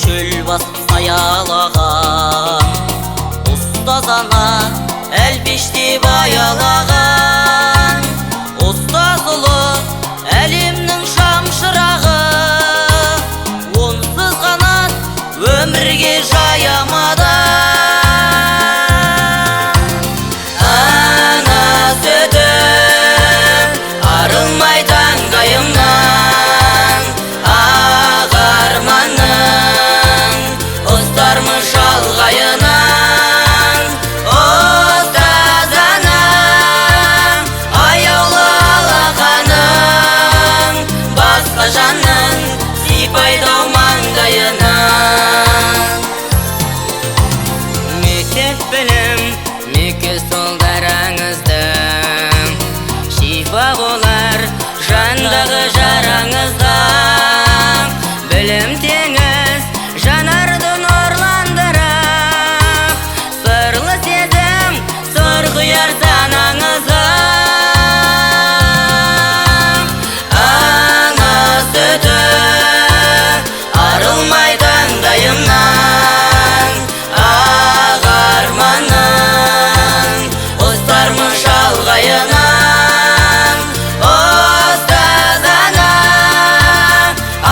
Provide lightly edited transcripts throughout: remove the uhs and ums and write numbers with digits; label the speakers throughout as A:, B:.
A: шөл басып саялаған, ұстаз ана әлпештеп аялаған. Ұстаз ұлы әлемнің шамшырағы, онсыз қанат өмірге жаямады. Ана сөті арылмай таңдайымнан, ақ арманың ұстармын шалғайынан. Ұстаз ана аяулы алақаның, басқа жанның сипайды ау маңдайынан. Мектеп білім, меке сол дараңыздың, шифа болар жандағы жараңызға. Білім теңіз жанарды нұрландырып, сырлы сезім сыр құяр санаңызға. Ана сүті арылмай таңдайымнан, ақ арманың ұстармын шалғайынан. Ұстаз ана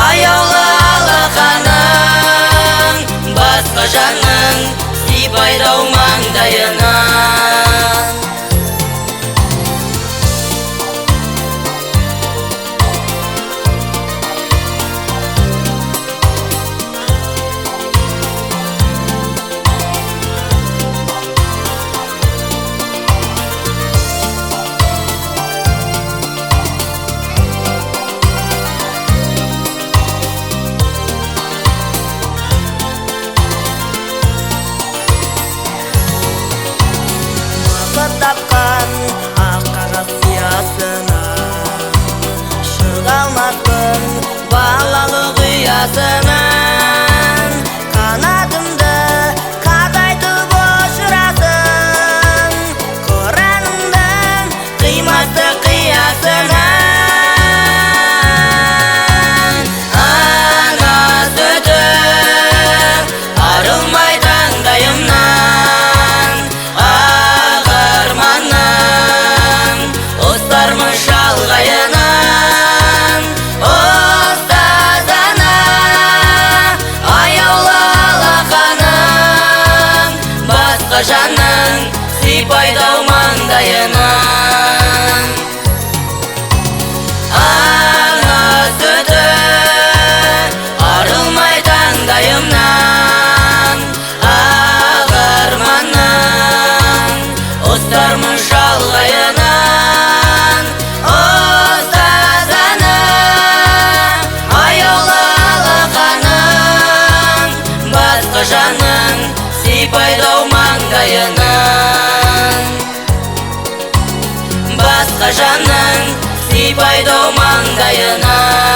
A: аяулы алақаның, басқа жанның сипайды ау маңдайынан. Тапқан ақ қағаз сиясынан, шыға алмаспын балалық ұясынан. Қанатымды қатайтып ұшырасың, Құраныңның қимасы қиясынан. Ана сүті арылмай таңдайымнан, ұстармын шалғайынан. Ұстаз ана аяулы алақаның, басқа жанның сипайды ау маңдайынан. Ана сүті арылмай таңдайымнан, ақ арманың ұстармын шалғайынан. Ұстаз ана аяулы алақаның, басқа жанның сипайды ау маңдайынан. Басқа жанның сипайды ау маңдайынан.